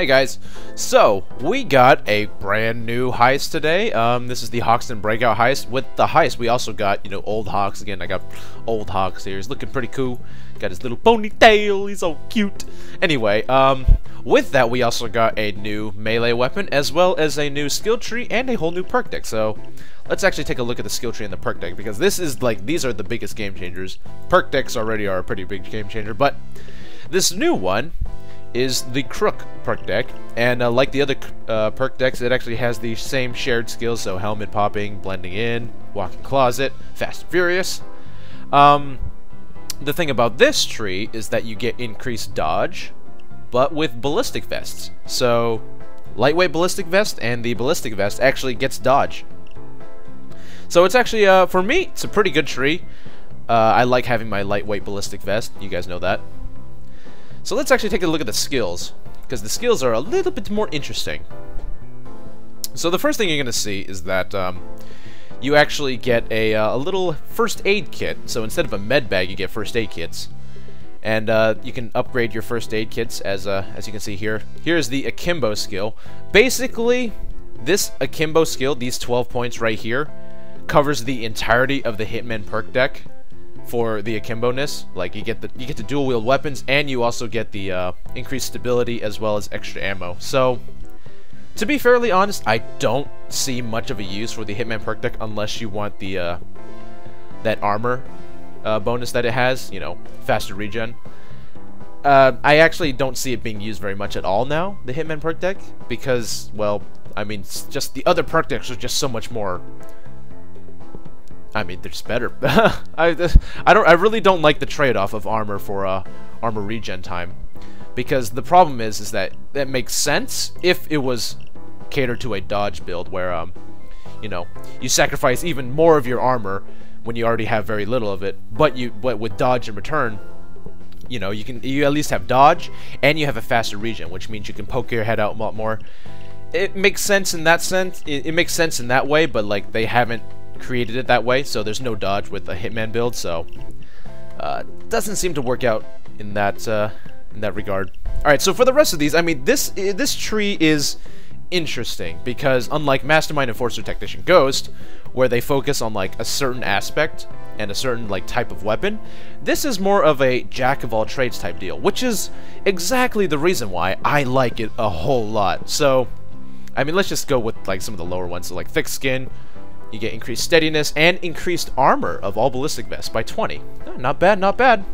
Hey guys, so we got a brand new heist today. This is the Hoxton Breakout heist. With the heist, we also got, old Hox again. I got old Hox here. He's looking pretty cool. Got his little ponytail. He's so cute. Anyway, with that, we also got a new melee weapon, as well as a new skill tree and a whole new perk deck. So let's actually take a look at the skill tree and the perk deck, because this is these are the biggest game changers. Perk decks already are a pretty big game changer, but this new one is the Crook perk deck, and like the other perk decks, it actually has the same shared skills, so helmet popping, blending in, walking closet, fast and furious. The thing about this tree is that you get increased dodge, but with ballistic vests. So lightweight ballistic vest, and the ballistic vest actually gets dodge. So it's actually, for me, it's a pretty good tree. I like having my lightweight ballistic vest, you guys know that. So let's actually take a look at the skills, because the skills are a little bit more interesting. So the first thing you're going to see is that you actually get a little first aid kit. So instead of a med bag, you get first aid kits. And you can upgrade your first aid kits, as you can see here. Here's the Akimbo skill. Basically, this Akimbo skill, these 12 points right here, covers the entirety of the Hitman perk deck. For the Akimbo-ness, like you get the dual wield weapons, and you also get the increased stability as well as extra ammo. So, to be fairly honest, I don't see much of a use for the Hitman perk deck unless you want the that armor bonus that it has, faster regen. I actually don't see it being used very much at all now, the Hitman perk deck, because, well, I mean, just the other perk decks are just so much more. I mean, they're just better. I really don't like the trade-off of armor for armor regen time, because the problem is that makes sense if it was catered to a dodge build where you sacrifice even more of your armor when you already have very little of it, but with dodge in return, you at least have dodge and you have a faster regen, which means you can poke your head out a lot more. It makes sense in that sense. It makes sense in that way, but like they haven't created it that way, so there's no dodge with the Hitman build, so doesn't seem to work out in that regard. Alright, so for the rest of these, I mean, this tree is interesting, because unlike Mastermind, Enforcer, Technician, Ghost, where they focus on like a certain aspect and a certain like type of weapon, this is more of a jack of all trades type deal, which is exactly the reason why I like it a whole lot. So I mean, let's just go with like some of the lower ones. So like thick skin, you get increased steadiness and increased armor of all ballistic vests by 20. Oh, not bad, not bad.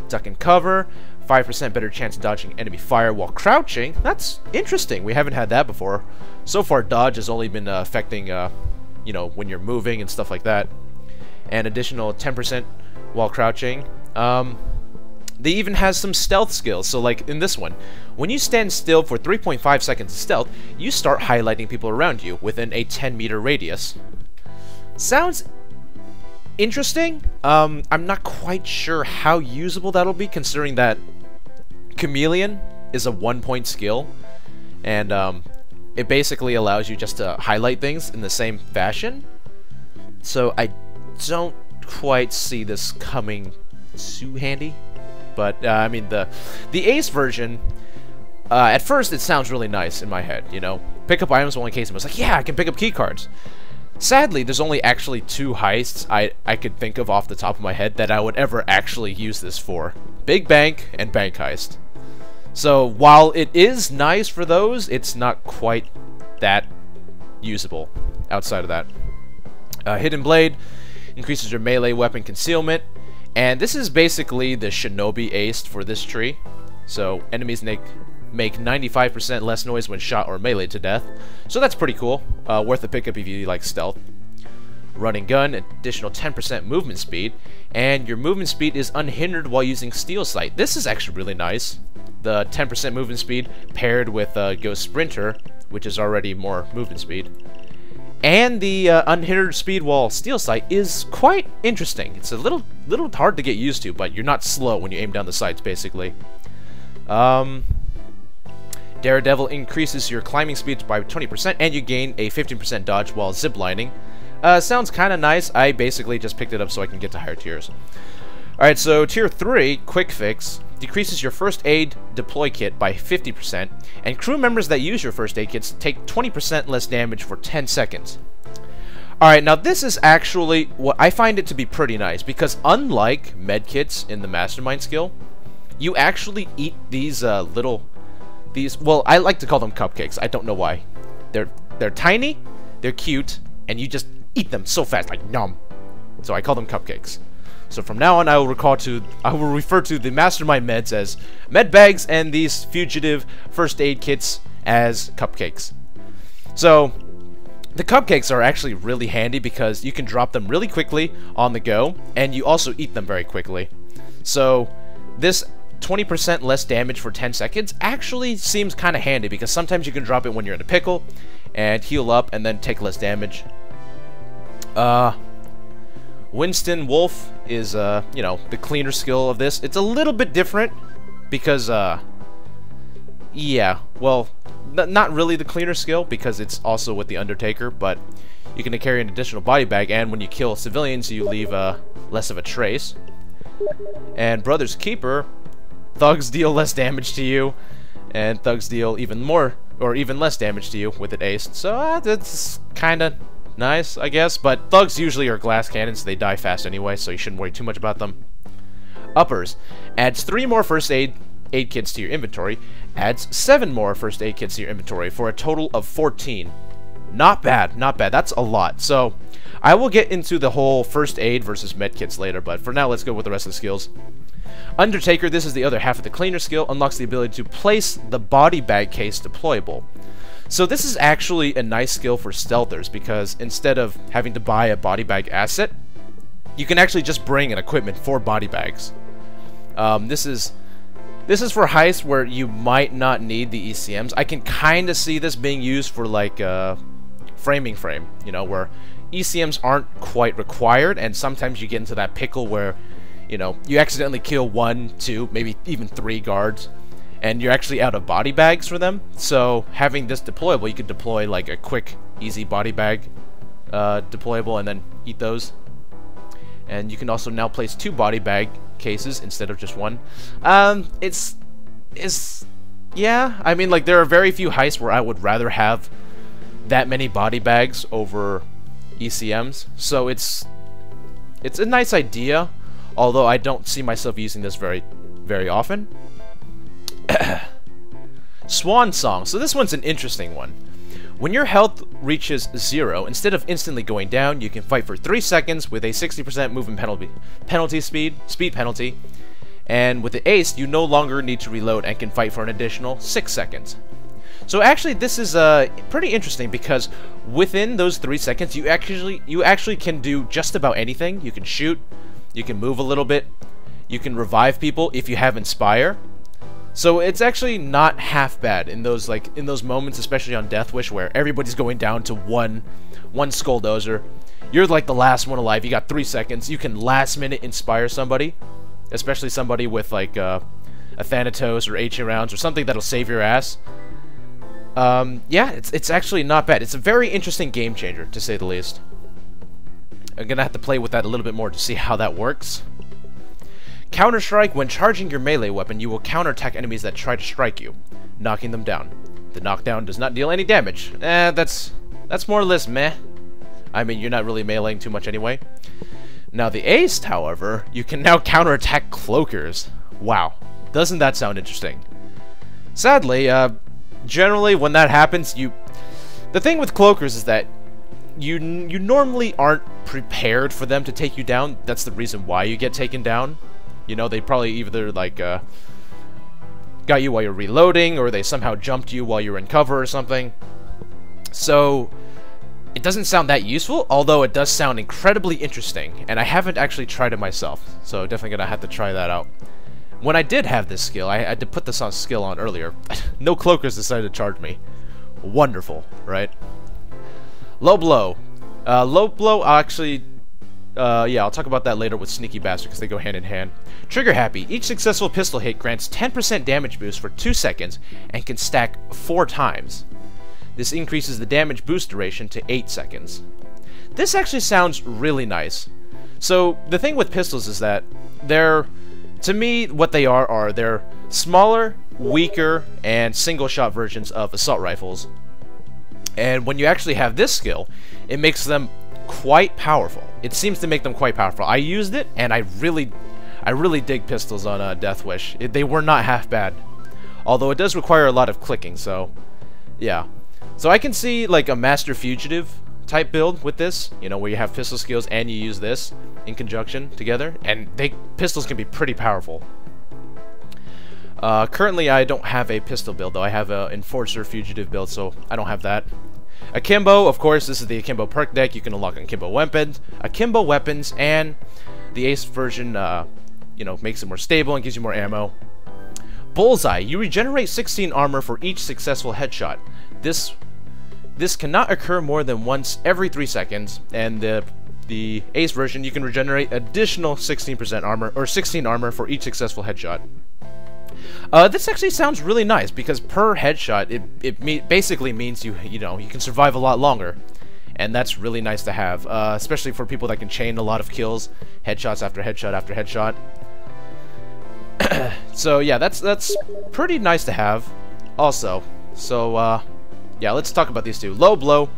Duck and cover, 5% better chance of dodging enemy fire while crouching. That's interesting. We haven't had that before. So far, dodge has only been affecting, when you're moving and stuff like that. And additional 10% while crouching. They even has some stealth skills. So like in this one, when you stand still for 3.5 seconds of stealth, you start highlighting people around you within a 10-meter radius. Sounds interesting. I'm not quite sure how usable that'll be, considering that Chameleon is a 1-point skill, and it basically allows you just to highlight things in the same fashion. So I don't quite see this coming too handy. But I mean, the Ace version, at first it sounds really nice in my head. Pick up items while in case. I was like, yeah, I can pick up key cards. Sadly, there's only actually 2 heists I could think of off the top of my head that I would ever actually use this for: Big Bank and Bank Heist. So while it is nice for those, it's not quite that usable outside of that. Hidden Blade increases your melee weapon concealment, and this is basically the Shinobi Ace for this tree. So enemies make 95% less noise when shot or meleeed to death. So that's pretty cool. Worth a pickup if you like stealth. Running gun, additional 10% movement speed. And your movement speed is unhindered while using Steel Sight. This is actually really nice. The 10% movement speed paired with Ghost Sprinter, which is already more movement speed. And the unhindered speed while Steel Sight is quite interesting. It's a little hard to get used to, but you're not slow when you aim down the sights, basically. Daredevil increases your climbing speed by 20%, and you gain a 15% dodge while ziplining. Sounds kind of nice. I basically just picked it up so I can get to higher tiers. Alright, so tier 3, Quick Fix, decreases your first aid deploy kit by 50%, and crew members that use your first aid kits take 20% less damage for 10 seconds. Alright, now this is actually what I find it to be pretty nice, because unlike medkits in the Mastermind skill, you actually eat these well, I like to call them cupcakes. I don't know why. They're tiny, they're cute, and you just eat them so fast, like nom. So I call them cupcakes. So from now on, I will refer to the Mastermind meds as med bags and these fugitive first aid kits as cupcakes. So the cupcakes are actually really handy because you can drop them really quickly on the go, and you also eat them very quickly. So this 20% less damage for 10 seconds actually seems kind of handy, because sometimes you can drop it when you're in a pickle and heal up and then take less damage. Winston Wolf is, you know, the cleaner skill of this. It's a little bit different because, yeah, well, not really the cleaner skill, because it's also with the Undertaker, but you can carry an additional body bag, and when you kill civilians, you leave less of a trace. And Brother's Keeper, thugs deal less damage to you, and thugs deal even more, or even less damage to you with it aced, so that's kind of nice, I guess, but thugs usually are glass cannons, so they die fast anyway, so you shouldn't worry too much about them. Uppers adds 3 more first aid kits to your inventory, adds 7 more first aid kits to your inventory for a total of 14. Not bad, not bad. That's a lot. So I will get into the whole first aid versus med kits later, but for now, let's go with the rest of the skills. Undertaker, this is the other half of the cleaner skill, unlocks the ability to place the body bag case deployable. So this is actually a nice skill for stealthers, because instead of having to buy a body bag asset, you can actually just bring an equipment for body bags. This is for heists where you might not need the ECMs. I can kind of see this being used for like framing frame, you know, where ECMs aren't quite required, and sometimes you get into that pickle where, you know, you accidentally kill 1, 2, maybe even 3 guards, and you're actually out of body bags for them. So having this deployable, you could deploy like a quick, easy body bag deployable and then eat those. And you can also now place 2 body bag cases instead of just 1. Yeah, I mean, like, there are very few heists where I would rather have that many body bags over ECMs. So it's a nice idea, although I don't see myself using this very often. Swan Song. So this one's an interesting one. When your health reaches 0, instead of instantly going down, you can fight for 3 seconds with a 60% movement speed penalty, and with the ace, you no longer need to reload and can fight for an additional 6 seconds. So actually, this is pretty interesting, because within those 3 seconds, you actually can do just about anything. You can shoot, you can move a little bit, you can revive people if you have Inspire. So it's actually not half bad in those moments, especially on Death Wish, where everybody's going down to one Skulldozer. You're like the last one alive. You got 3 seconds. You can last minute inspire somebody, especially somebody with like a Thanatos or Ancient Rounds or something that'll save your ass. Yeah, it's actually not bad. It's a very interesting game changer, to say the least. I'm gonna have to play with that a little bit more to see how that works. Counter-Strike. When charging your melee weapon, you will counterattack enemies that try to strike you, knocking them down. The knockdown does not deal any damage. That's more or less meh. I mean, you're not really meleeing too much anyway. Now the Ace, however, you can now counterattack Cloakers. Wow, doesn't that sound interesting? Sadly, generally when that happens, the thing with Cloakers is that you normally aren't prepared for them to take you down. That's the reason why you get taken down. You know, they probably either like got you while you're reloading, or they somehow jumped you while you're in cover or something. So it doesn't sound that useful, although it does sound incredibly interesting, and I haven't actually tried it myself, so definitely gonna have to try that out. When I did have this skill, I had to put this skill on earlier. No Cloakers decided to charge me. Wonderful, right? Low Blow. Low Blow actually... yeah, I'll talk about that later with Sneaky Bastard, because they go hand in hand. Trigger Happy. Each successful pistol hit grants 10% damage boost for 2 seconds and can stack 4 times. This increases the damage boost duration to 8 seconds. This actually sounds really nice. So, the thing with pistols is that they're to me, what they are they're smaller, weaker, and single-shot versions of assault rifles. And when you actually have this skill, it makes them quite powerful. It seems to make them quite powerful. I used it, and I really dig pistols on Death Wish. They were not half bad. Although it does require a lot of clicking, so yeah. So I can see like a Master Fugitive type build with this, you know, where you have pistol skills and you use this in conjunction together, and pistols can be pretty powerful. Currently I don't have a pistol build though. I have a Enforcer Fugitive build, so I don't have that. Akimbo, of course, this is the Akimbo perk deck. You can unlock Akimbo weapons, and the Ace version, you know, makes it more stable and gives you more ammo. Bullseye, you regenerate 16 armor for each successful headshot. This cannot occur more than once every 3 seconds, and the Ace version, you can regenerate additional 16% armor, or 16 armor for each successful headshot. This actually sounds really nice, because per headshot, it basically means you can survive a lot longer, and that's really nice to have, especially for people that can chain a lot of kills, headshots after headshot after headshot. So yeah, that's pretty nice to have. Also, so yeah, let's talk about these two. Low blow,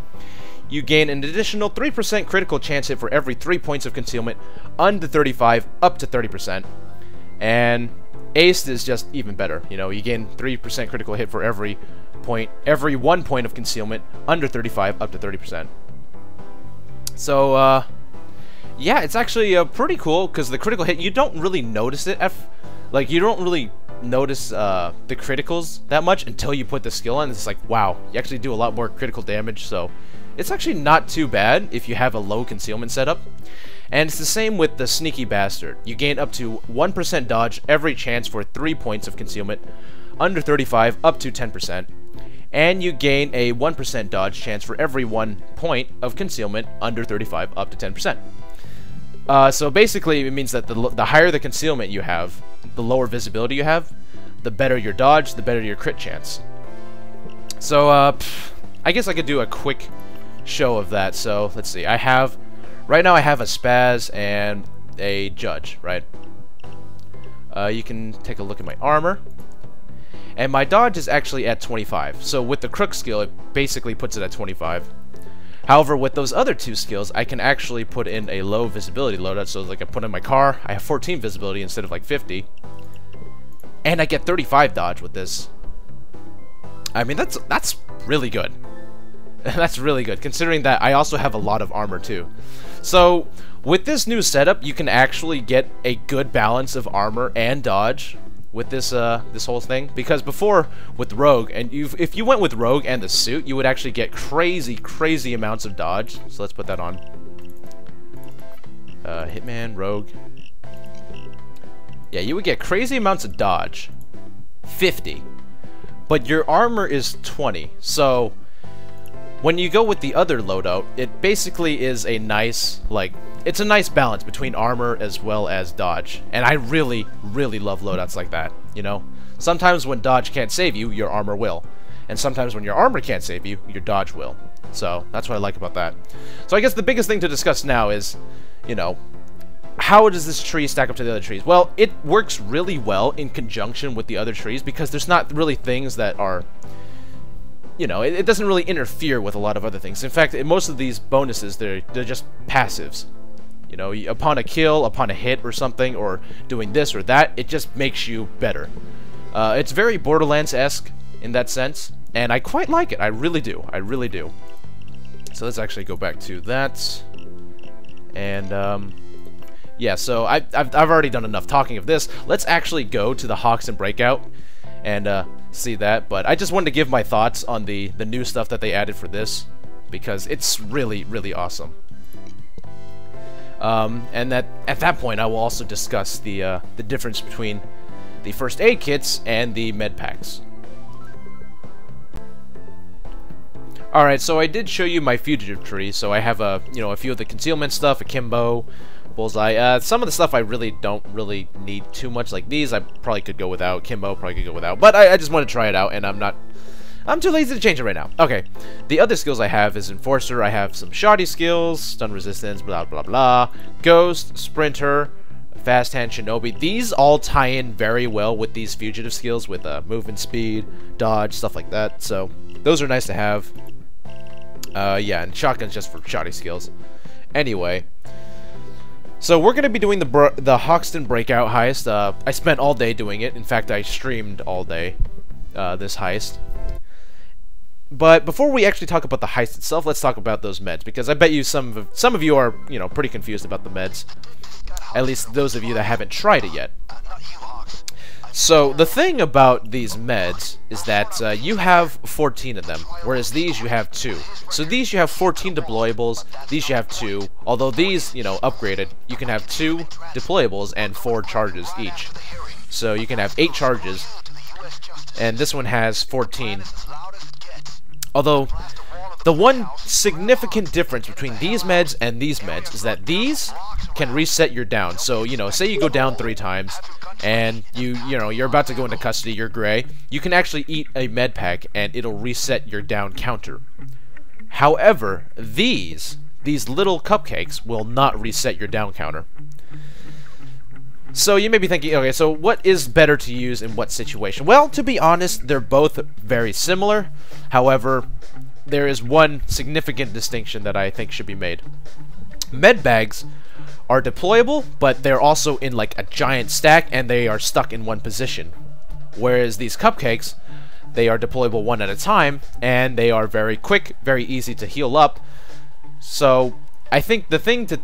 you gain an additional 3% critical chance hit for every 3 points of concealment, under 35 up to 30%, and Ace is just even better. You know, you gain 3% critical hit for every 1 point of concealment, under 35 up to 30%. So yeah, it's actually pretty cool, because the critical hit, you don't really notice it like, you don't really notice the criticals that much until you put the skill on. It's like, wow, you actually do a lot more critical damage, so it's actually not too bad if you have a low concealment setup. And it's the same with the Sneaky Bastard. You gain up to 1% dodge every chance for 3 points of concealment, under 35 up to 10%, and you gain a 1% dodge chance for every 1 point of concealment, under 35 up to 10%. So basically, it means that the higher the concealment you have, the lower visibility you have, the better your dodge, the better your crit chance. So, I guess I could do a quick show of that. So, let's see. Right now I have a Spaz and a Judge, right? You can take a look at my armor. And my dodge is actually at 25. So, with the Crook skill, it basically puts it at 25. However, with those other two skills, I can actually put in a low visibility loadout. So, like I put in my car, I have 14 visibility instead of like 50. And I get 35 dodge with this. I mean, that's really good. That's really good, considering that I also have a lot of armor too. So, with this new setup, you can actually get a good balance of armor and dodge with this this whole thing. Because before, with Rogue, and if you went with Rogue and the suit, you would actually get crazy amounts of dodge. So let's put that on. Hitman, Rogue. Yeah, you would get crazy amounts of dodge. 50. But your armor is 20. So, when you go with the other loadout, it basically is a nice, it's a nice balance between armor as well as dodge. And I really love loadouts like that, you know? Sometimes when dodge can't save you, your armor will. And sometimes when your armor can't save you, your dodge will. So, that's what I like about that. So I guess the biggest thing to discuss now is, you know, how does this tree stack up to the other trees? Well, it works really well in conjunction with the other trees because there's not really things that are, you know, it doesn't really interfere with a lot of other things. In fact, in most of these bonuses, they're just passives. You know, upon a kill, upon a hit or something, or doing this or that, it just makes you better. It's very Borderlands-esque in that sense, and I quite like it. I really do. I really do. So let's actually go back to that. And, yeah, so I've already done enough talking of this. Let's actually go to the Hoxton Breakout and see that. But I just wanted to give my thoughts on the new stuff that they added for this, because it's really awesome. And at that point, I will also discuss the difference between the first aid kits and the med packs. Alright, so I did show you my fugitive tree. So I have a few of the concealment stuff, Akimbo, Bullseye. Some of the stuff I don't really need too much, like these I probably could go without. Kimbo probably could go without, but I just want to try it out, and I'm too lazy to change it right now. Okay, the other skills I have is Enforcer. I have some shoddy skills, stun resistance, blah blah blah, Ghost, Sprinter, Fast Hand, Shinobi. These all tie in very well with these Fugitive skills with movement speed, dodge, stuff like that. So those are nice to have. Yeah, and Shotgun's just for shoddy skills. Anyway, so we're going to be doing the Hoxton Breakout heist. I spent all day doing it. In fact, I streamed all day this heist. But before we actually talk about the heist itself, let's talk about those meds, because I bet you some of you are, you know, pretty confused about the meds. At least those of you that haven't tried it yet. So the thing about these meds is that you have 14 of them, whereas these you have 2. So these you have 14 deployables, these you have 2. Although these, you know, upgraded, you can have 2 deployables and 4 charges each. So you can have 8 charges, and this one has 14. Although, the one significant difference between these meds and these meds is that these can reset your down. So, you know, say you go down 3 times, and you know, you're about to go into custody, you're gray, you can actually eat a med pack, and it'll reset your down counter. However, these little cupcakes will not reset your down counter. So you may be thinking, okay, so what is better to use in what situation? Well, to be honest, they're both very similar. However, there is one significant distinction that I think should be made. Med bags are deployable, but they're also in like a giant stack, and they are stuck in one position. Whereas these cupcakes, they are deployable one at a time, and they are very quick, very easy to heal up. So I think the thing to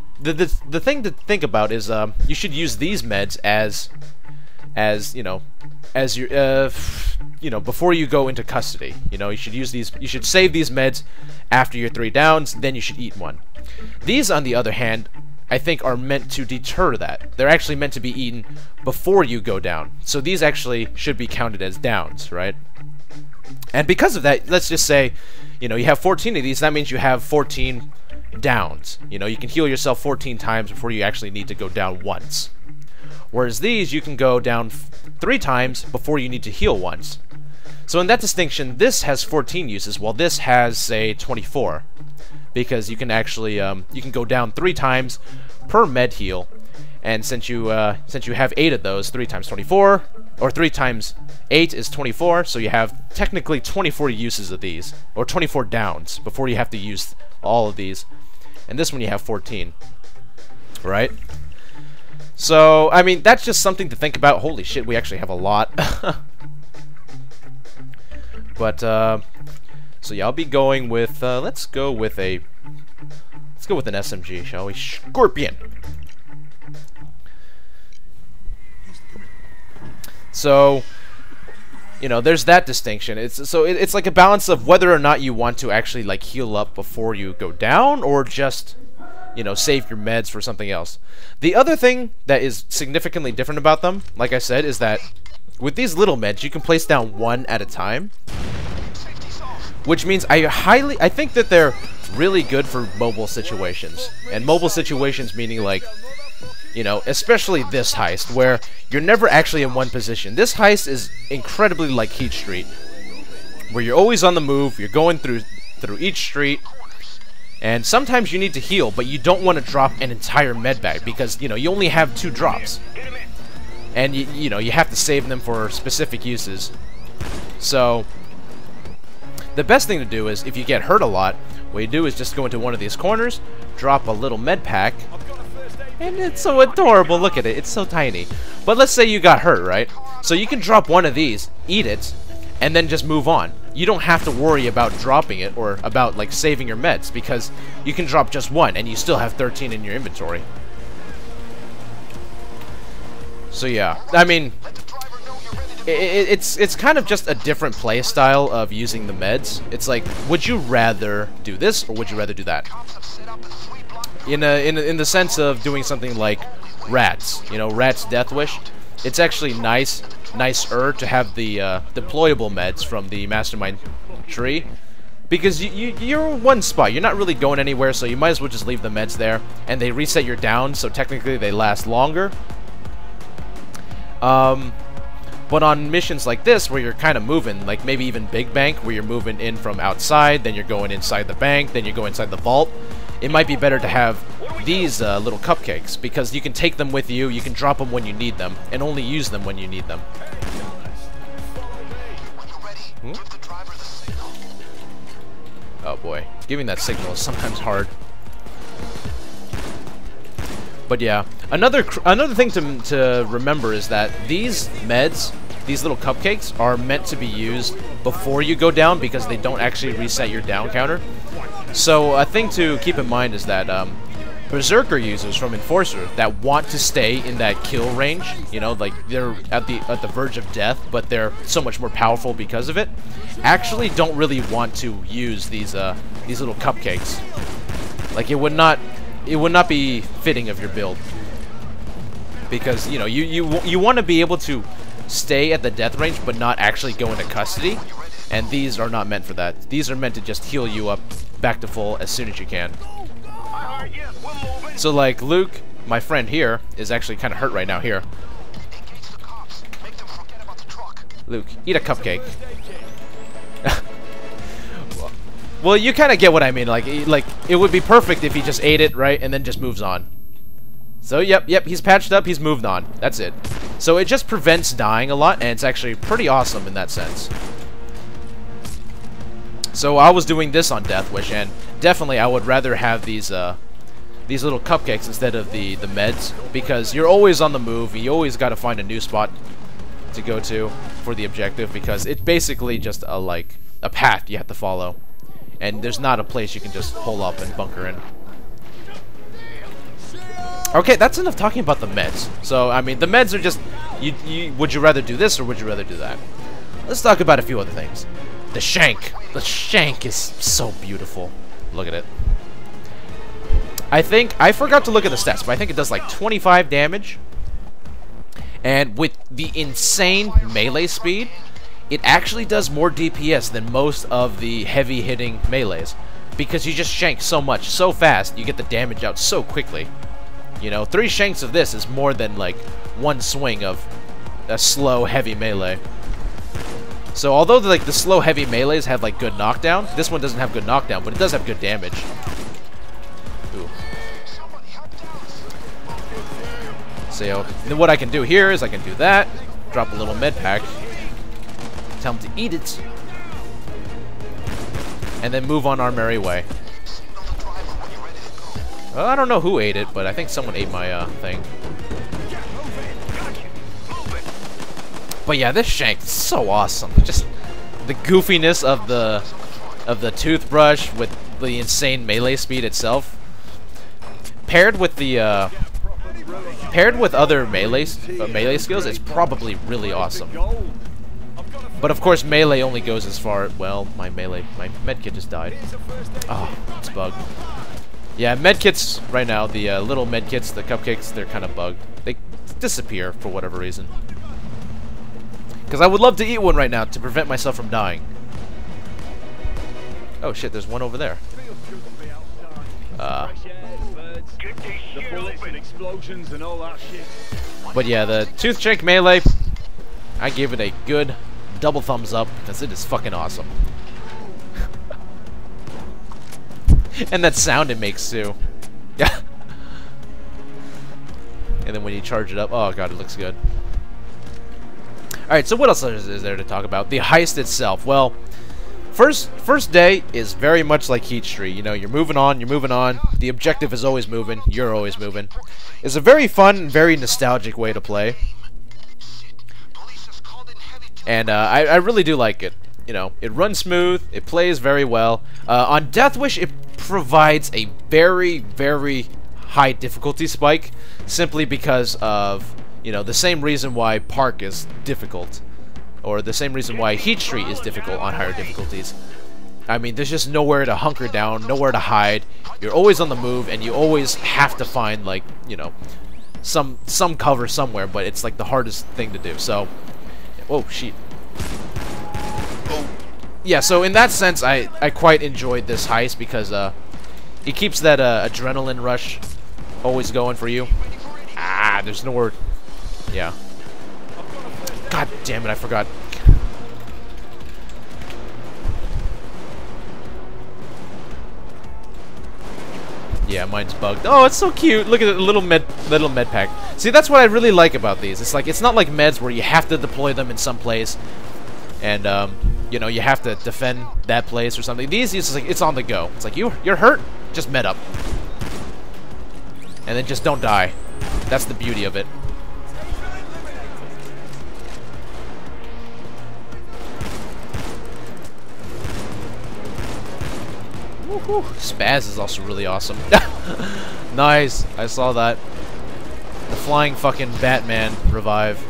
think about is you should use these meds as you know, as your you know, before you go into custody. You know, you should use these. You should save these meds after your 3 downs. Then you should eat one. These, on the other hand, I think are meant to deter that. They're actually meant to be eaten before you go down. So these actually should be counted as downs, right? And because of that, let's just say, you know, you have 14 of these. That means you have 14 downs. You know, you can heal yourself 14 times before you actually need to go down once. Whereas these, you can go down 3 times before you need to heal once. So in that distinction, this has 14 uses, while this has, say, 24. Because you can actually, you can go down 3 times per med heal. And since you have 8 of those, 3 times 24, or 3 times 8 is 24, so you have technically 24 uses of these, or 24 downs, before you have to use all of these. And this one you have 14, right? So, I mean, that's just something to think about. Holy shit, we actually have a lot. But, so yeah, I'll be going with, let's go with an SMG, shall we? Scorpion! So, you know, there's that distinction. It's like a balance of whether or not you want to actually, like, heal up before you go down, or just, you know, save your meds for something else. The other thing that is significantly different about them, like I said, is that with these little meds, you can place down 1 at a time. Which means I think that they're really good for mobile situations. And mobile situations meaning, like, you know, especially this heist, where you're never actually in one position. This heist is incredibly like Heat Street, where you're always on the move, you're going through each street, and sometimes you need to heal, but you don't want to drop an entire med bag, because, you know, you only have 2 drops. And, you know, you have to save them for specific uses. So the best thing to do is, if you get hurt a lot, what you do is just go into one of these corners, drop a little med pack, and it's so adorable. Look at it, it's so tiny. But let's say you got hurt, right? So you can drop one of these, eat it, and then just move on. You don't have to worry about dropping it, or about, like, saving your meds, because you can drop just 1 and you still have 13 in your inventory. So yeah, I mean, it's kind of just a different play style of using the meds. It's like, would you rather do this, or would you rather do that? In the sense of doing something like Rats, you know, Rats Death Wish, it's actually nicer to have the deployable meds from the Mastermind tree, because you're in one spot, you're not really going anywhere, so you might as well just leave the meds there, and they reset your down, so technically they last longer. But on missions like this, where you're kind of moving, like maybe even Big Bank, where you're moving in from outside, then you're going inside the bank, then you go inside the vault, it might be better to have these little cupcakes, because you can take them with you, you can drop them when you need them, and only use them when you need them. Hmm? Oh boy, giving that signal is sometimes hard. But yeah, another thing to remember is that these meds, these little cupcakes, are meant to be used before you go down because they don't actually reset your down counter. So a thing to keep in mind is that Berserker users from Enforcer that want to stay in that kill range, you know, like they're at the verge of death, but they're so much more powerful because of it, actually don't really want to use these little cupcakes. Like it would not be fitting of your build, because you know you want to be able to stay at the death range but not actually go into custody, and these are not meant for that. These are meant to just heal you up back to full as soon as you can. So like Luke, my friend here, is actually kind of hurt right now here. Luke, eat a cupcake. Well, you kind of get what I mean. Like it would be perfect if he just ate it, right, and then just moves on. So yep, he's patched up, he's moved on. That's it. So it just prevents dying a lot, and it's actually pretty awesome in that sense. So I was doing this on Death Wish, and definitely I would rather have these little cupcakes instead of the meds, because you're always on the move, and you always got to find a new spot to go to for the objective, because it's basically just a path you have to follow, and there's not a place you can just pull up and bunker in. Okay, that's enough talking about the meds. So I mean, the meds are just would you rather do this or would you rather do that? Let's talk about a few other things. The shank. The shank is so beautiful. Look at it. I forgot to look at the stats, but I think it does like 25 damage. And with the insane melee speed, it actually does more DPS than most of the heavy hitting melees, because you just shank so much, so fast, you get the damage out so quickly. You know, 3 shanks of this is more than like 1 swing of a slow heavy melee. So although like the slow heavy melees have like good knockdown, this one doesn't have good knockdown, but it does have good damage. Ooh. So then what I can do here is I can do that, drop a little med pack, tell him to eat it, and then move on our merry way. Well, I don't know who ate it, but I think someone ate my thing. But yeah, this shank is so awesome. Just the goofiness of the toothbrush with the insane melee speed itself, paired with the other melee skills, it's probably really awesome. But of course, melee only goes as far. Well, my medkit just died. Oh, it's bugged. Yeah, medkits right now, the little medkits, the cupcakes, they're kind of bugged. They disappear for whatever reason. Because I would love to eat one right now to prevent myself from dying. Oh shit, there's one over there. But yeah, the tooth shank melee, I gave it a good double thumbs up because it is fucking awesome. And that sound it makes too. Yeah. And then when you charge it up, oh god, it looks good. Alright, so what else is there to talk about? The heist itself. Well, first day is very much like Heat Street. You know, you're moving on, the objective is always moving, you're always moving. It's a very fun, very nostalgic way to play. And I really do like it. You know, it runs smooth, it plays very well. On Death Wish, it provides a very, very high difficulty spike, simply because of, you know, the same reason why Park is difficult, or the same reason why Heat Street is difficult on higher difficulties. I mean, there's just nowhere to hunker down, nowhere to hide. You're always on the move, and you always have to find, like, you know, some cover somewhere, but it's like the hardest thing to do. So, oh shit. Yeah, so in that sense, I quite enjoyed this heist because it keeps that adrenaline rush always going for you. Ah, there's nowhere. Yeah. God damn it, I forgot. Yeah, mine's bugged. Oh, it's so cute. Look at the little med pack. See, that's what I really like about these. It's like, it's not like meds where you have to deploy them in some place, and you know, you have to defend that place or something. These, it's like, it's on the go. It's like, you're hurt, just med up, and then just don't die. That's the beauty of it. Woohoo! Spaz is also really awesome. Nice! I saw that. The flying fucking Batman revive.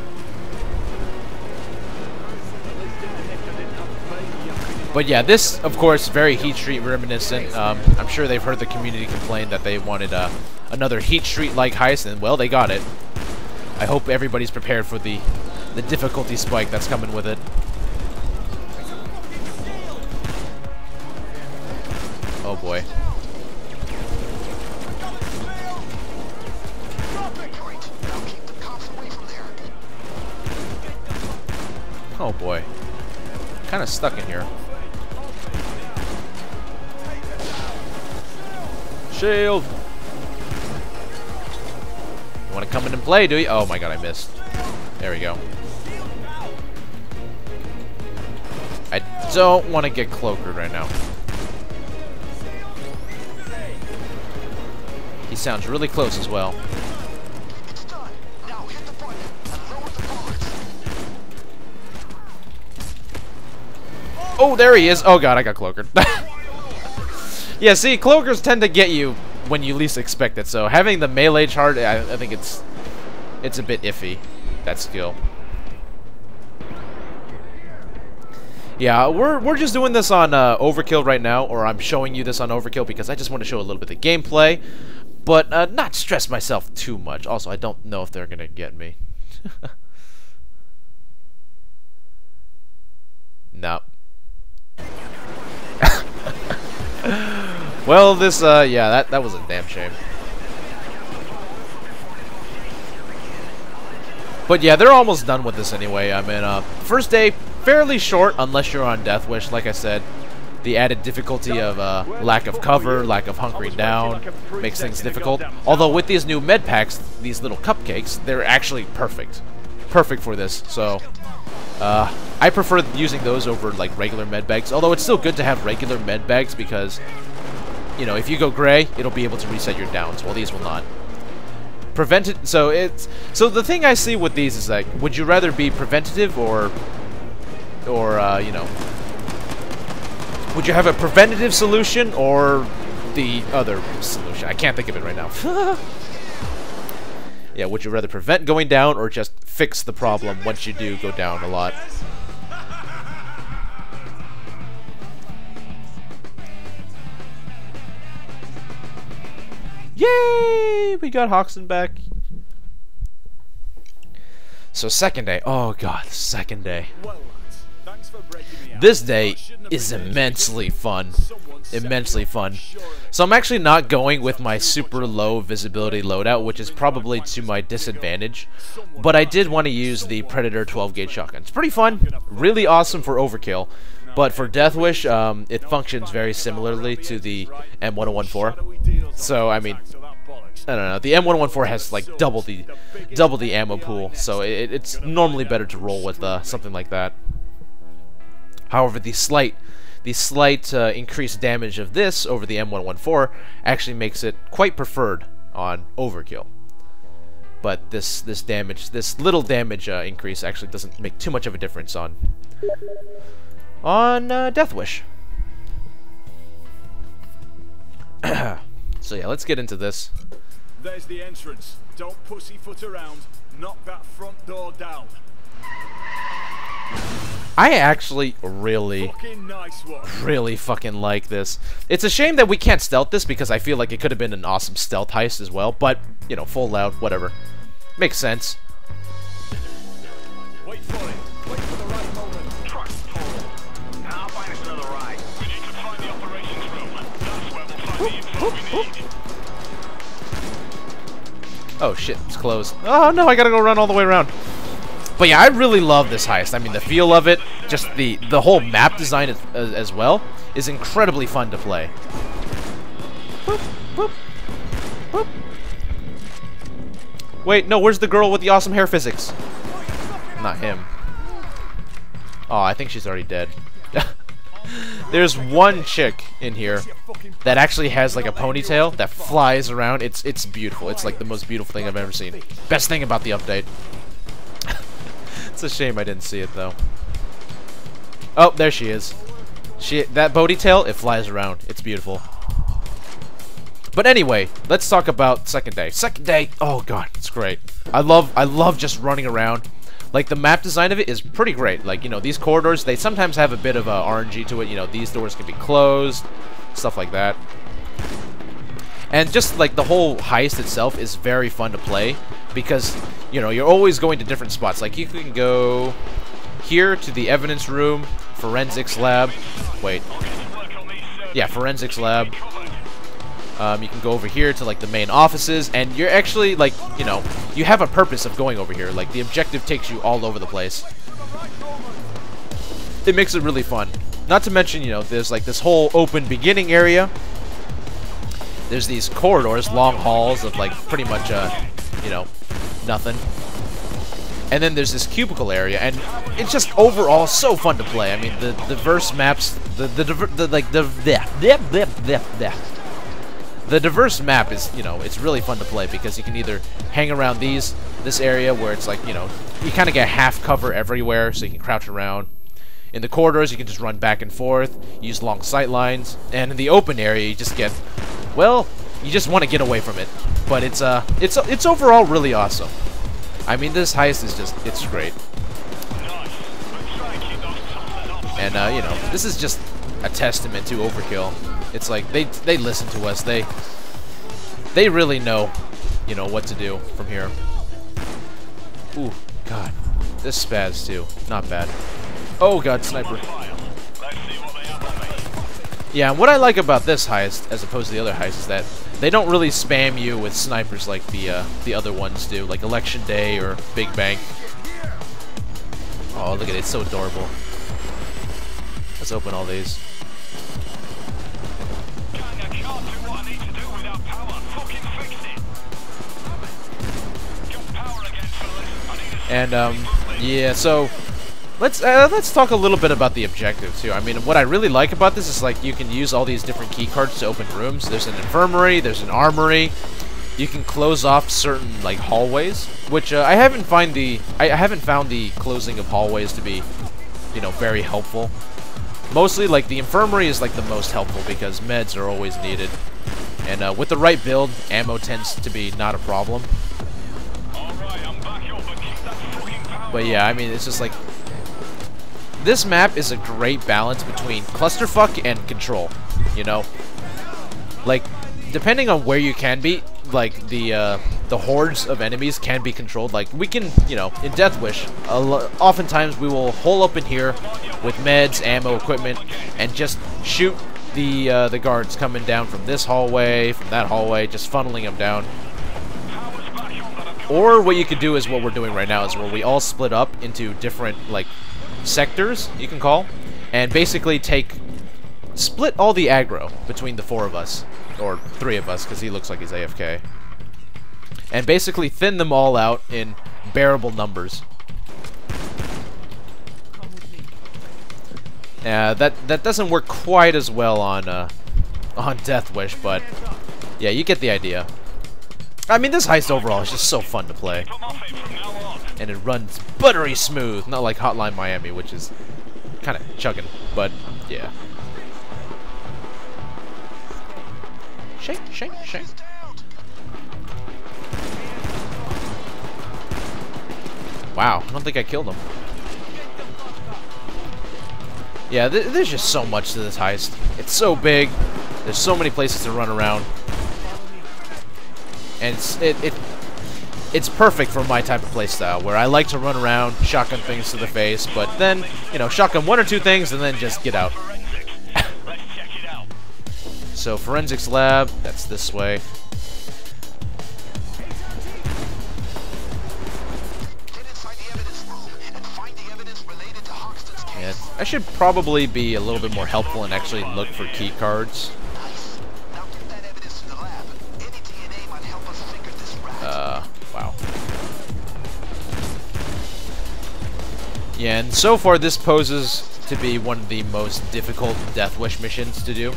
But yeah, this, of course, very Heat Street reminiscent. I'm sure they've heard the community complain that they wanted another Heat Street-like heist, and well, they got it. I hope everybody's prepared for the difficulty spike that's coming with it. Oh boy. Oh boy. Kind of stuck in here. Shield! You want to come in and play, do you? Oh my god, I missed. There we go. I don't want to get cloakered right now. He sounds really close as well. Oh, there he is. Oh god, I got cloakered. Yeah, see, cloakers tend to get you when you least expect it. So having the melee chart, I think it's a bit iffy, that skill. Yeah, we're just doing this on Overkill right now, or I'm showing you this on Overkill because I just want to show a little bit of gameplay, but not stress myself too much. Also, I don't know if they're gonna get me. No. Well, this yeah, that was a damn shame. But yeah, they're almost done with this anyway. I mean, first day, fairly short, unless you're on Death Wish. Like I said, the added difficulty of lack of cover, lack of hunkering down, makes things difficult. Although with these new med packs, these little cupcakes, they're actually perfect. Perfect for this, so... I prefer using those over, like, regular med bags. Although it's still good to have regular med bags because, you know, if you go gray, it'll be able to reset your downs, while these will not. So the thing I see with these is like, would you rather be preventative or you know, would you have a preventative solution or the other solution? I can't think of it right now. Yeah, would you rather prevent going down or just fix the problem once you do go down a lot? Yay! We got Hoxton back. So second day. Oh god, second day. This day is immensely fun. Immensely fun. So I'm actually not going with my super low visibility loadout, which is probably to my disadvantage. But I did want to use the Predator 12-gauge shotgun. It's pretty fun. Really awesome for overkill. But for Death Wish, it functions very similarly to the M1014. So, I mean, I don't know. The M1014 has like double the ammo pool, so it's normally better to roll with something like that. However, the slight increased damage of this over the M114 actually makes it quite preferred on overkill. But this little damage increase actually doesn't make too much of a difference on Death Wish. So yeah, let's get into this. There's the entrance. Don't pussyfoot around. Knock that front door down. I actually really fucking like this. It's a shame that we can't stealth this because I feel like it could have been an awesome stealth heist as well, but, you know, full loud, whatever. Makes sense. Wait for it. Wait for the right moment. Trust forward. Now I'll find us another ride. We need to find the operations room. That's where we'll find the info we need. Oh shit, it's closed. Oh no, I gotta go run all the way around. But yeah, I really love this heist. I mean, the feel of it, just the whole map design as well, is incredibly fun to play. Boop, boop. Boop. Wait, no, where's the girl with the awesome hair physics? Not him. Oh, I think she's already dead. There's one chick in here that actually has like a ponytail that flies around. It's beautiful. It's like the most beautiful thing I've ever seen. Best thing about the update. It's a shame I didn't see it though. Oh, there she is. That ponytail, it flies around. It's beautiful. But anyway, let's talk about second day. Second day, oh god, it's great. I love just running around. Like, the map design of it is pretty great. Like, you know, these corridors, they sometimes have a bit of RNG to it. You know, these doors can be closed, stuff like that. And just, like, the whole heist itself is very fun to play because, you know, you're always going to different spots. Like, you can go here to the evidence room, forensics lab. Wait. Yeah, forensics lab. You can go over here to, like, the main offices, and you're actually, like, you know, you have a purpose of going over here. Like, the objective takes you all over the place. It makes it really fun. Not to mention, you know, there's, like, this whole open beginning area. There's these corridors, long halls of, like, pretty much, you know, nothing. And then there's this cubicle area, and it's just overall so fun to play. I mean, the diverse maps, the diverse map is, you know, it's really fun to play because you can either hang around this area where it's like, you know, you kind of get half cover everywhere, so you can crouch around. In the corridors, you can just run back and forth, use long sight lines, and in the open area, you just get, well, you just want to get away from it. But it's overall really awesome. I mean, this heist is just, it's great. And, you know, this is just a testament to Overkill. It's like, they listen to us. They really know, you know, what to do from here. Ooh, God. This spaz, too. Not bad. Oh, God, sniper. Yeah, and what I like about this heist, as opposed to the other heists, is that they don't really spam you with snipers like the other ones do, like Election Day or Big Bang. Oh, look at it. It's so adorable. Let's open all these. And yeah, so let's talk a little bit about the objective too. I mean, what I really like about this is like you can use all these different key cards to open rooms. There's an infirmary, there's an armory. You can close off certain like hallways, which I haven't found the closing of hallways to be, you know, very helpful. Mostly, like, the infirmary is like the most helpful because meds are always needed, and with the right build, ammo tends to be not a problem. But yeah, I mean, it's just like, this map is a great balance between clusterfuck and control, you know? Like, depending on where you can be, like, the hordes of enemies can be controlled. Like, we can, you know, in Death Wish, oftentimes we will hole up in here with meds, ammo, equipment, and just shoot the guards coming down from this hallway, from that hallway, just funneling them down. Or what you could do is what we're doing right now, is where we all split up into different, like, sectors, you can call, and basically split all the aggro between the 4 of us, or 3 of us, because he looks like he's AFK, and basically thin them all out in bearable numbers. That doesn't work quite as well on Death Wish, but yeah, you get the idea. I mean, this heist overall is just so fun to play. And it runs buttery smooth, not like Hotline Miami, which is kind of chugging, but yeah. Shake, shake, shake. Wow, I don't think I killed him. Yeah, there's just so much to this heist. It's so big. There's so many places to run around. And it's perfect for my type of playstyle, where I like to run around, shotgun things to the face, but then, you know, shotgun 1 or 2 things and then just get out. So, forensics lab, that's this way. And I should probably be a little bit more helpful and actually look for key cards. Yeah, and so far this poses to be one of the most difficult Death Wish missions to do.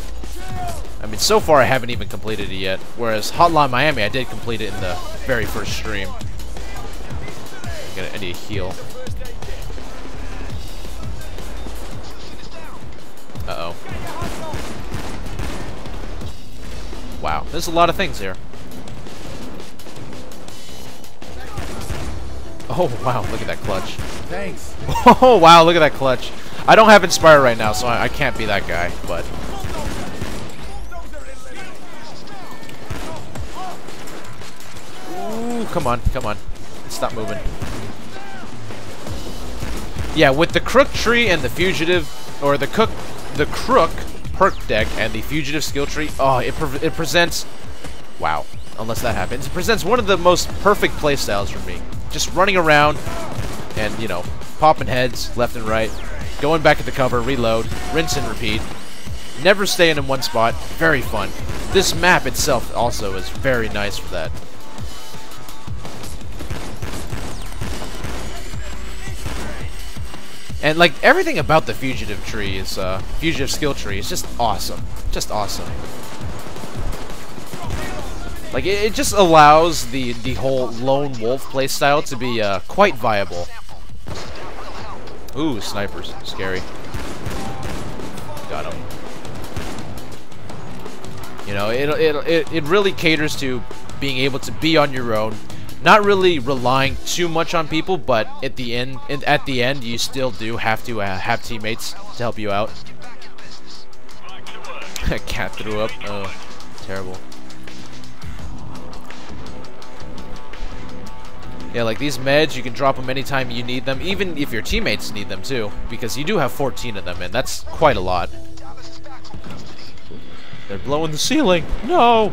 I mean, so far I haven't even completed it yet, whereas Hotline Miami I did complete it in the very first stream. I need a heal. Uh-oh. Wow, there's a lot of things here. Oh, wow, look at that clutch. Thanks. Oh, wow, look at that clutch. I don't have Inspire right now, so I can't be that guy, but... Ooh, come on, come on. Stop moving. Yeah, with the Crook tree and the Fugitive, or the Crook perk deck and the Fugitive skill tree, oh, it presents... Wow, unless that happens. It presents one of the most perfect playstyles for me. Just running around and, you know, popping heads left and right, going back at the cover, reload, rinse and repeat. Never staying in one spot. Very fun. This map itself also is very nice for that. And, like, everything about the Fugitive tree is, Fugitive skill tree is just awesome. Just awesome. Like, it just allows the whole lone wolf playstyle to be quite viable. Ooh, snipers. Scary. Got him. You know, it really caters to being able to be on your own, not really relying too much on people, but at the end, you still do have to have teammates to help you out. Cat threw up. Oh, terrible. Yeah, like these meds, you can drop them anytime you need them, even if your teammates need them too, because you do have 14 of them, and that's quite a lot. They're blowing the ceiling. No!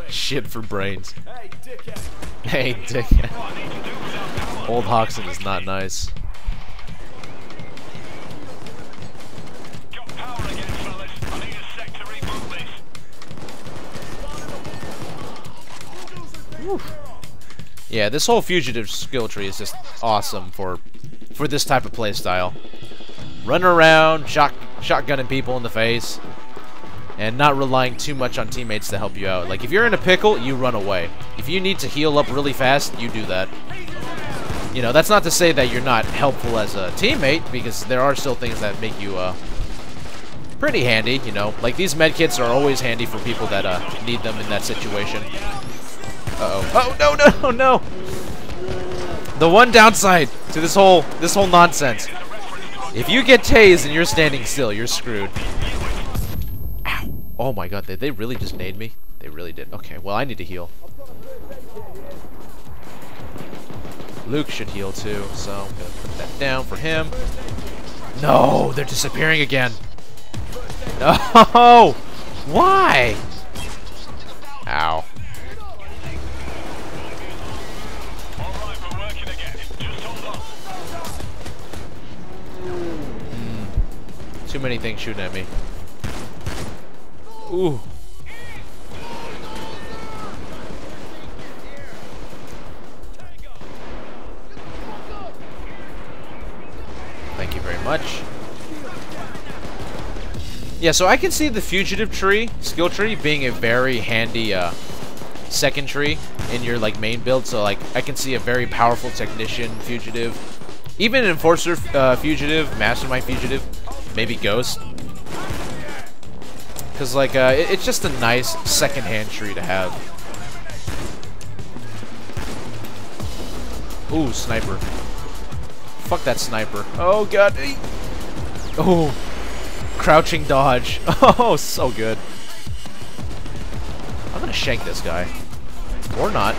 Shit for brains. Hey, dickhead. Old Hoxton is not nice. Yeah, this whole Fugitive skill tree is just awesome for this type of playstyle. Run around, shotgunning people in the face, and not relying too much on teammates to help you out. Like, if you're in a pickle, you run away. If you need to heal up really fast, you do that. You know, that's not to say that you're not helpful as a teammate, because there are still things that make you pretty handy, you know. Like, these medkits are always handy for people that need them in that situation. Uh-oh. Oh, no, no, no! The one downside to this whole nonsense. If you get tased and you're standing still, you're screwed. Ow. Oh my god, did they really just nade me? They really did. Okay, well, I need to heal. Luke should heal too, so I'm gonna put that down for him. No, they're disappearing again. No! Why? Ow. Too many things shooting at me. Ooh. Thank you very much. Yeah, so I can see the Fugitive tree, skill tree, being a very handy second tree in your like main build. So like I can see a very powerful technician Fugitive, even an enforcer Fugitive, mastermind Fugitive. Maybe Ghost. Because, like, it's just a nice second-hand tree to have. Ooh, sniper. Fuck that sniper. Oh, God. Oh. Crouching dodge. Oh, so good. I'm gonna shank this guy. Or not.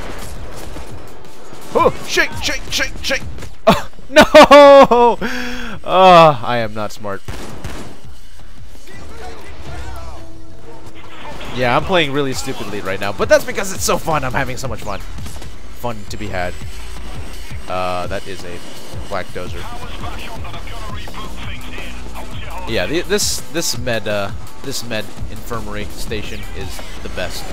Oh, shake, shake, shake, shake. Oh, no! Oh, I am not smart. Yeah, I'm playing really stupidly right now, but that's because it's so fun. I'm having so much fun. Fun to be had. That is a black dozer. Yeah, this med infirmary station is the best.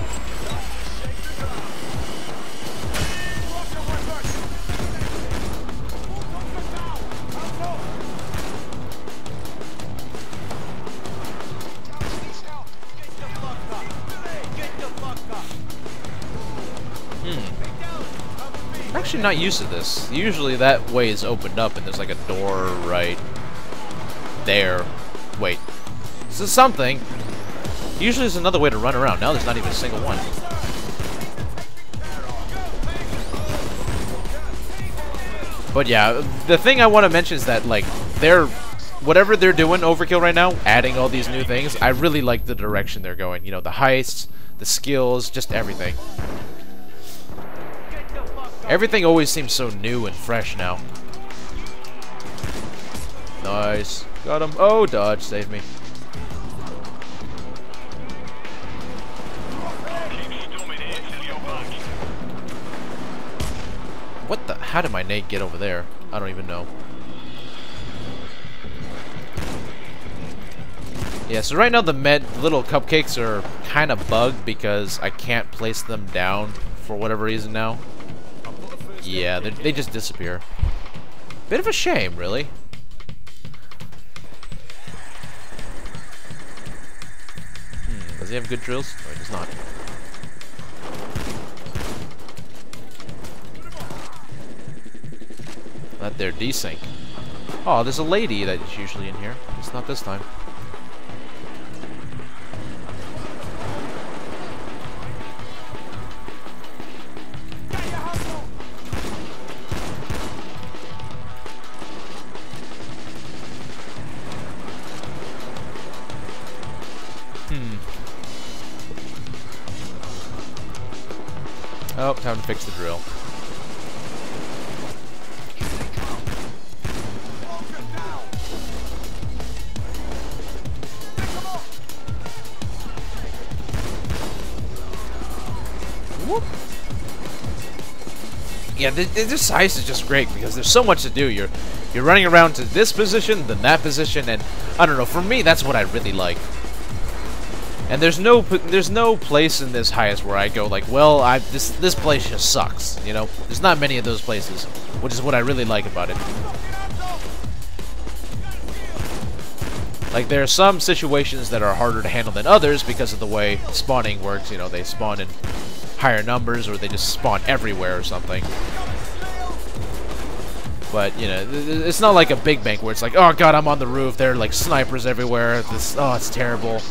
actually not used to this. Usually that way is opened up and there's like a door right there. Wait. This is something. Usually there's another way to run around. Now there's not even a single one. But yeah, the thing I want to mention is that, like, whatever they're doing, Overkill, right now, adding all these new things, I really like the direction they're going. You know, the heists, the skills, just everything. Everything always seems so new and fresh now. Nice. Got him. Oh, dodge. Saved me. What the? How did my nade get over there? I don't even know. Yeah, so right now the little cupcakes are kind of bugged because I can't place them down for whatever reason now. Yeah, they just disappear. Bit of a shame, really. Does he have good drills? No, he does not. That there desync. Oh, there's a lady that's usually in here. It's not this time. Oh, time to fix the drill. Whoop. Yeah, this heist is just great because there's so much to do. You're running around to this position, then that position, and I don't know. For me, that's what I really like. And there's no place in this heist where I go like, well, this place just sucks. You know, there's not many of those places, which is what I really like about it. Like, there are some situations that are harder to handle than others because of the way spawning works. You know, they spawn in higher numbers or they just spawn everywhere or something. But, you know, it's not like a big bank where it's like, oh god, I'm on the roof, there are like snipers everywhere, oh, it's terrible.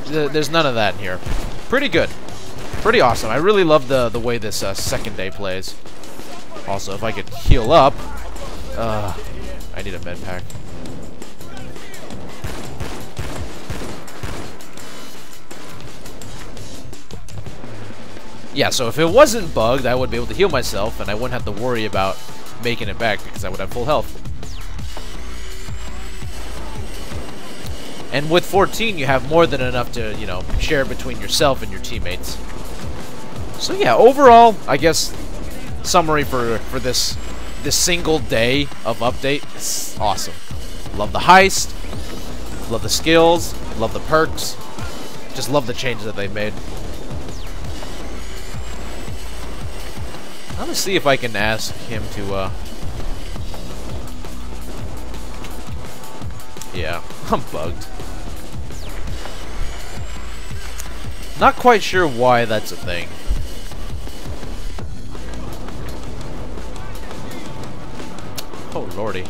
There's none of that in here. Pretty good. Pretty awesome. I really love the way this second day plays. Also, if I could heal up, I need a med pack. Yeah, so if it wasn't bugged, I would be able to heal myself, and I wouldn't have to worry about making it back because I would have full health. And with 14, you have more than enough to, you know, share between yourself and your teammates. So yeah, overall, I guess, summary for this single day of update, it's awesome. Love the heist, love the skills, love the perks, just love the changes that they've made. I'm gonna see if I can ask him to, yeah, I'm bugged. Not quite sure why that's a thing. Oh, lordy.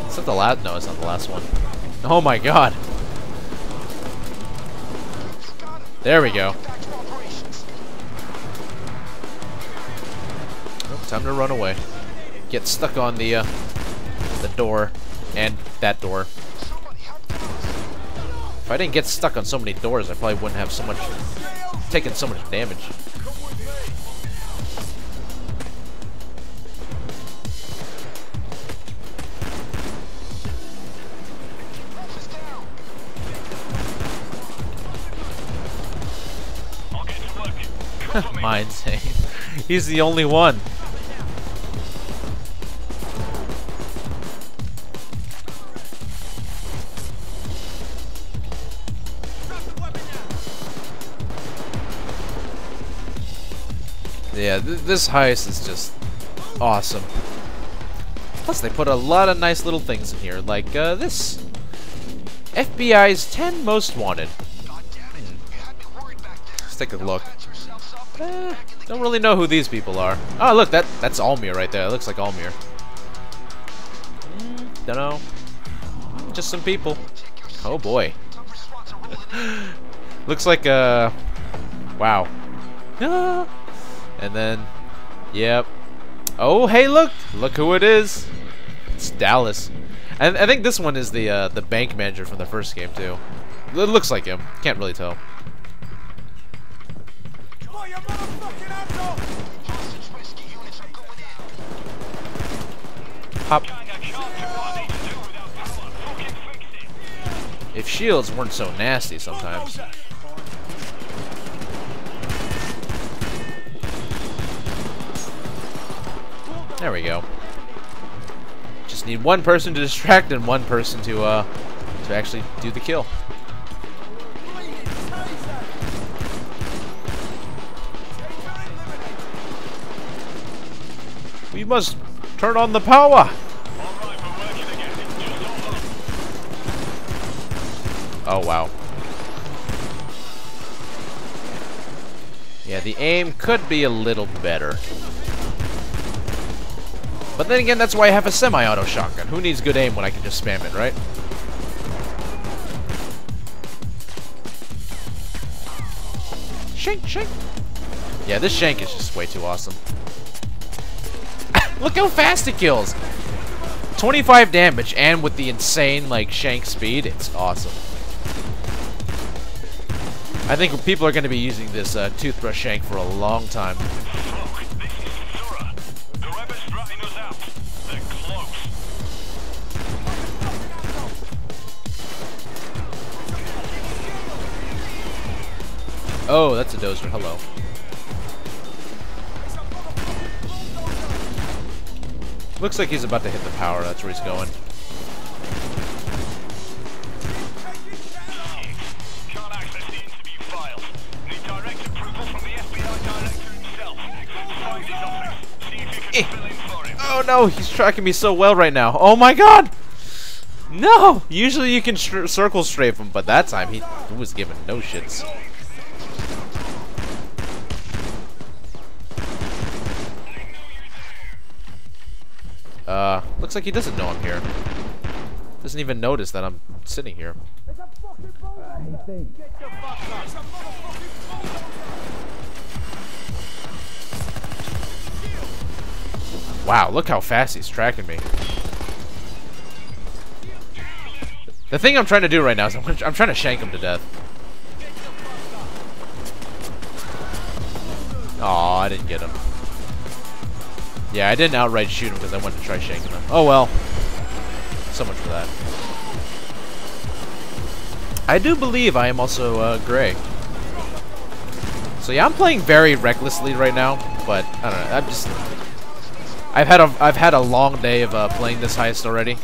Is that the last? No, it's not the last one. Oh my god. There we go. Oh, time to run away. Get stuck on the door and that door. If I didn't get stuck on so many doors, I probably wouldn't have taken so much damage. Mind saying he's the only one. Yeah, this heist is just awesome. Plus, they put a lot of nice little things in here, like this. FBI's 10 Most Wanted. take a look. Don't really know who these people are. Oh, look, that's Almir right there. It looks like Almir. Don't know. Just some people. Oh boy. Looks like wow. And then, yep. Oh, hey, look who it is. It's Dallas. And I think this one is the bank manager from the first game too. It looks like him. Can't really tell. Hop. If shields weren't so nasty sometimes. There we go. Just need one person to distract and one person to actually do the kill. We must turn on the power. Oh wow. Yeah, the aim could be a little better. But then again, that's why I have a semi-auto shotgun. Who needs good aim when I can just spam it, right? Shank, shank. Yeah, this shank is just way too awesome. Look how fast it kills. 25 damage, and with the insane, like, shank speed, it's awesome. I think people are going to be using this toothbrush shank for a long time. Oh, that's a dozer. Hello. Looks like he's about to hit the power. That's where he's going. Can't access the interview files. Need direct approval from the FBI director himself. Find his office. See if you can fill in for him. Oh no, he's tracking me so well right now. Oh my god! No! Usually you can circle strafe him, but that time he was giving no shits. Looks like he doesn't know I'm here. Doesn't even notice that I'm sitting here. Wow, look how fast he's tracking me. The thing I'm trying to do right now is I'm trying to shank him to death. Aw, I didn't get him. Yeah, I didn't outright shoot him because I wanted to try shanking him. Oh well. So much for that. I do believe I am also gray. So yeah, I'm playing very recklessly right now, but I don't know. I've had a long day of playing this heist already,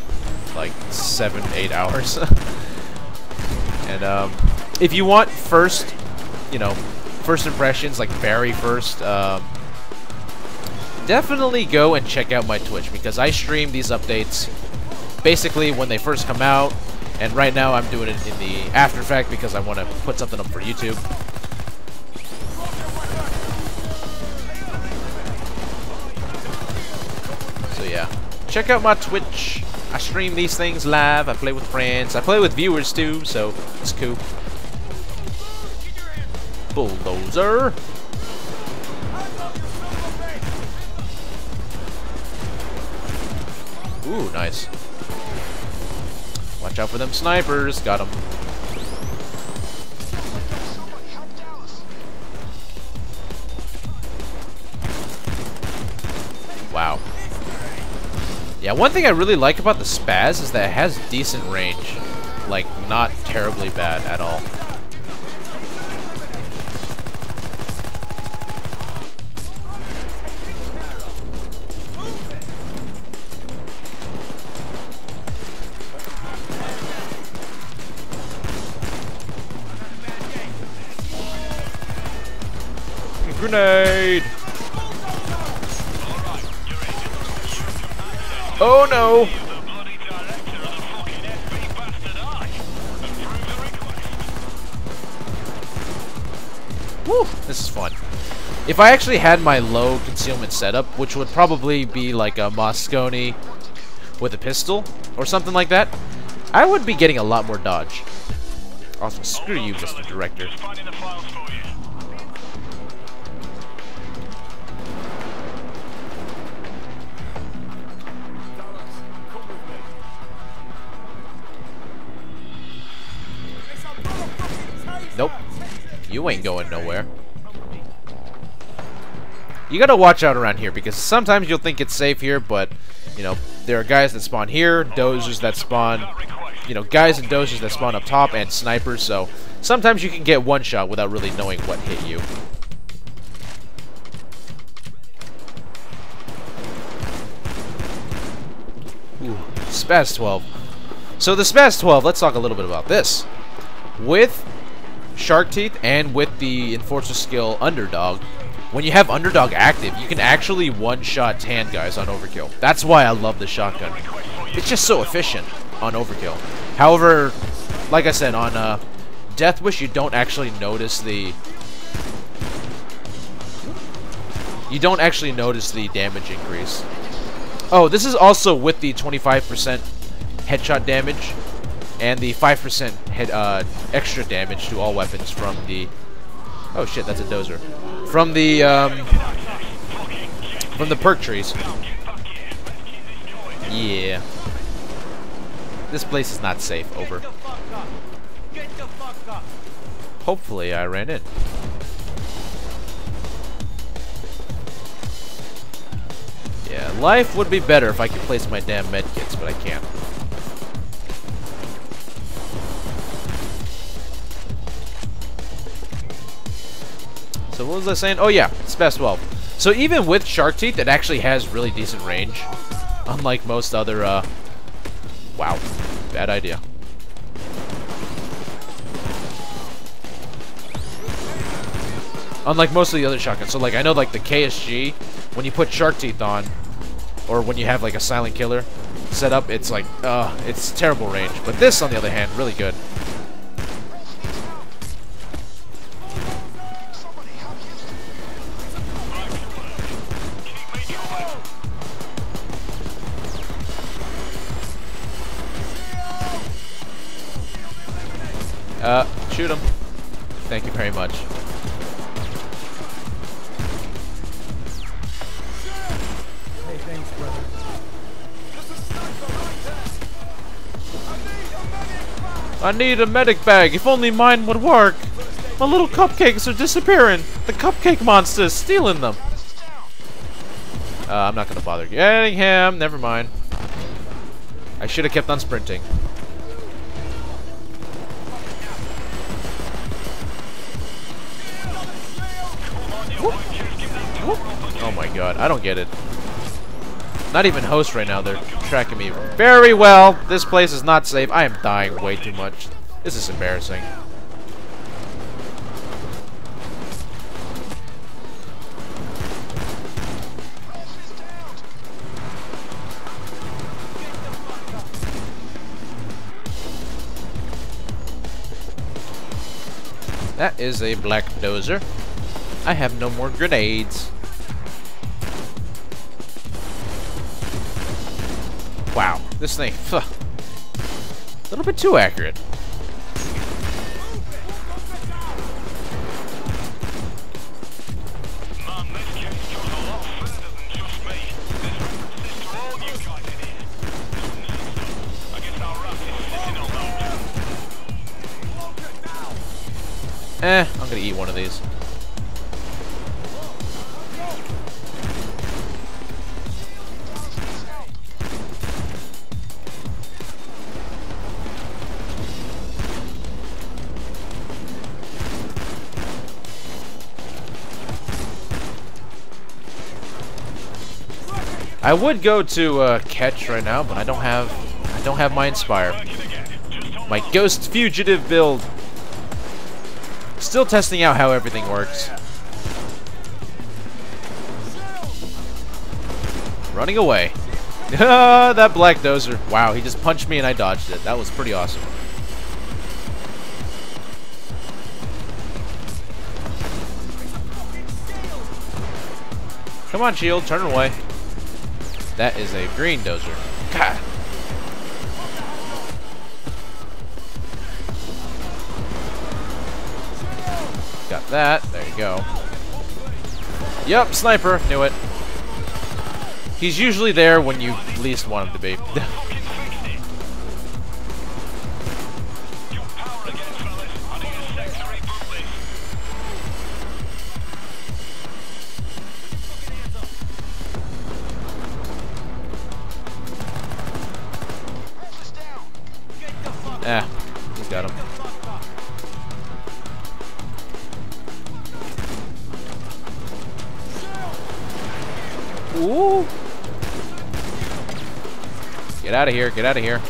like 7-8 hours. And if you want first impressions, like very first, definitely go and check out my Twitch, because I stream these updates basically when they first come out, and right now I'm doing it in the after fact because I want to put something up for YouTube. So yeah, check out my Twitch. I stream these things live, I play with friends, I play with viewers too, so it's cool. Bulldozer. Ooh, nice. Watch out for them snipers. Got them. Wow. Yeah, one thing I really like about the Spaz is that it has decent range. Like, not terribly bad at all. Grenade! Oh no! Woo! This is fun. If I actually had my low concealment setup, which would probably be like a Moscone with a pistol or something like that, I would be getting a lot more dodge. Also, screw you, Mr. Director. Nope. You ain't going nowhere. You gotta watch out around here, because sometimes you'll think it's safe here, but, you know, there are guys that spawn here, dozers that spawn, you know, guys and dozers that spawn up top, and snipers, so sometimes you can get one shot without really knowing what hit you. Ooh, Spaz 12. So the Spaz 12, let's talk a little bit about this. With Shark Teeth and with the Enforcer skill Underdog, when you have Underdog active, you can actually one-shot tan guys on Overkill. That's why I love the shotgun. It's just so efficient on Overkill. However, like I said, on Death Wish, you don't actually notice the... You don't actually notice the damage increase. Oh, this is also with the 25% headshot damage and the 5% extra damage to all weapons from the... Oh shit, that's a dozer. From the perk trees. Yeah. This place is not safe. Over. Hopefully I ran in. Yeah, life would be better if I could place my damn medkits, but I can't. So what was I saying? Oh yeah, Spaz 12. So even with Shark Teeth, it actually has really decent range. Unlike most other, wow, bad idea. Unlike most of the other shotguns. So like, I know like the KSG, when you put Shark Teeth on, or when you have like a Silent Killer set up, it's like, it's terrible range. But this, on the other hand, really good. Shoot him. Thank you very much. Hey, thanks, brother. I need a medic bag. If only mine would work. My little cupcakes are disappearing. The cupcake monster is stealing them. I'm not gonna bother getting him. Never mind. I should have kept on sprinting. Oh my god, I don't get it. Not even host right now, they're tracking me very well. This place is not safe. I am dying way too much. This is embarrassing. That is a black dozer. I have no more grenades. Wow, this thing, a little bit too accurate. I'm gonna eat one of these. I would go to catch right now, but I don't have my Inspire. My Ghost Fugitive build. Still testing out how everything works. Running away. That black dozer. Wow, he just punched me and I dodged it. That was pretty awesome. Come on, shield, turn away. That is a green dozer. God. Got that. There you go. Yup, sniper. Knew it. He's usually there when you least want him to be. He's got him. Ooh! Get out of here, get out of here.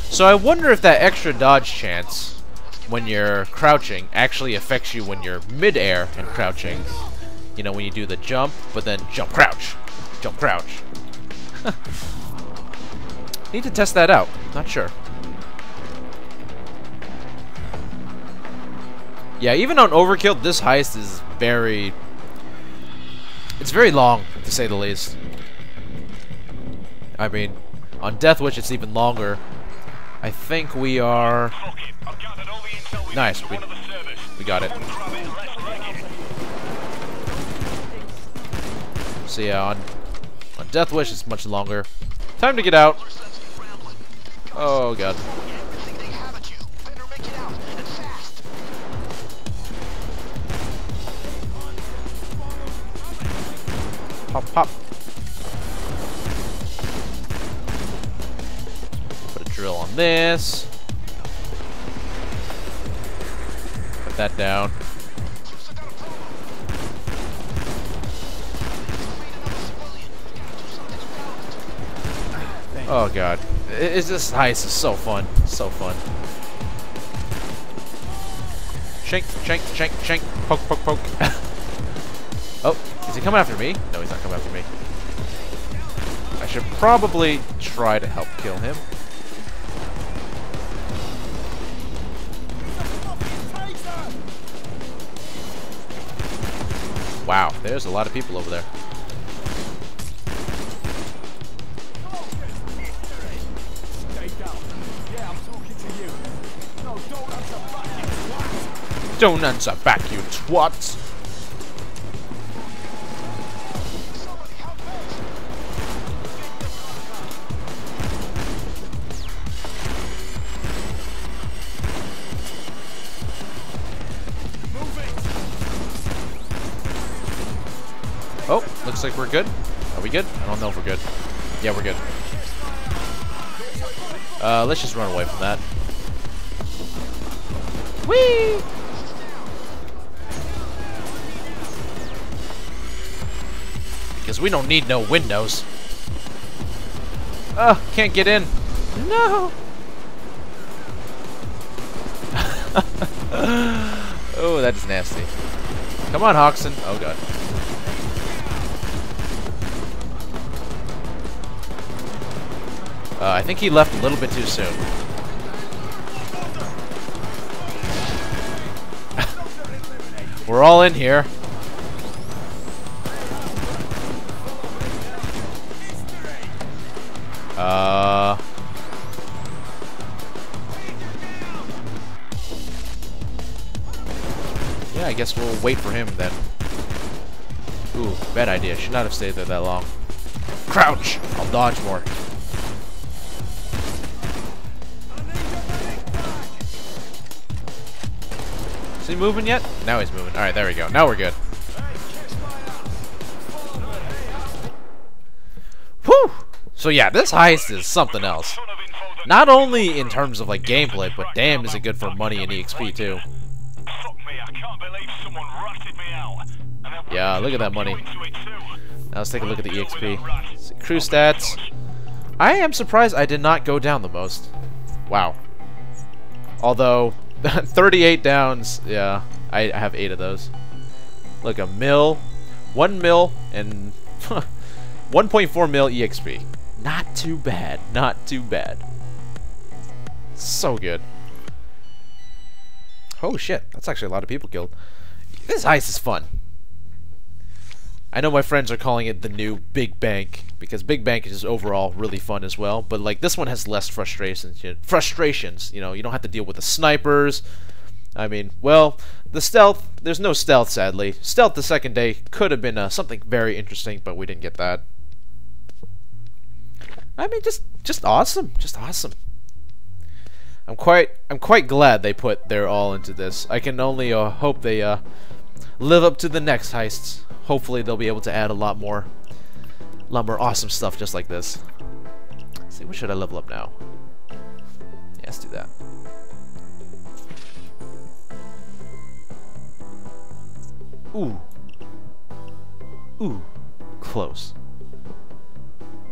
So I wonder if that extra dodge chance when you're crouching actually affects you when you're mid-air and crouching. You know, when you do the jump, but then jump, crouch. Jump, crouch. Need to test that out. Not sure. Yeah, even on Overkill, this heist is very... It's very long, to say the least. I mean, on Death Wish, it's even longer. I think we are... Nice, we got it. So yeah, on Death Wish, it's much longer. Time to get out. Oh god. Pop, pop. Put a drill on this. Put that down. Oh god. This heist is so fun. So fun. Shank, shank, shank, shank. Poke, poke, poke. Oh, is he coming after me? No, he's not coming after me. I should probably try to help kill him. Wow, there's a lot of people over there. Don't answer back, you twats! Oh, looks like we're good. Are we good? I don't know if we're good. Yeah, we're good. Let's just run away from that. Whee! Because we don't need no windows. Oh, can't get in. No! Oh, that is nasty. Come on, Hoxton. Oh, God. I think he left a little bit too soon. We're all in here. Yeah, I guess we'll wait for him then. Ooh, bad idea. Should not have stayed there that long. Crouch! I'll dodge more. Is he moving yet? Now he's moving. Alright, there we go. Now we're good. Whew! So yeah, this heist is something else. Not only in terms of like gameplay, but damn is it good for money and EXP too. Yeah, look at that money. Now let's take a look at the EXP. See, crew stats. I am surprised I did not go down the most. Wow. Although 38 downs, yeah, I have 8 of those. Look, a mil, 1 mil, and 1.4 mil EXP. Not too bad, not too bad. So good. Oh shit, that's actually a lot of people killed. This heist is fun. I know my friends are calling it the new Big Bank, because Big Bank is just overall really fun as well, but like this one has less frustrations. You know, you don't have to deal with the snipers. I mean, well, the stealth, there's no stealth, sadly. Stealth the second day could have been something very interesting, but we didn't get that. I mean, just awesome, just awesome. I'm quite glad they put their all into this. I can only hope they live up to the next heists. Hopefully they'll be able to add a lot more awesome stuff just like this. Let's see, what should I level up now? Yeah, let's do that. Ooh. Ooh. Close.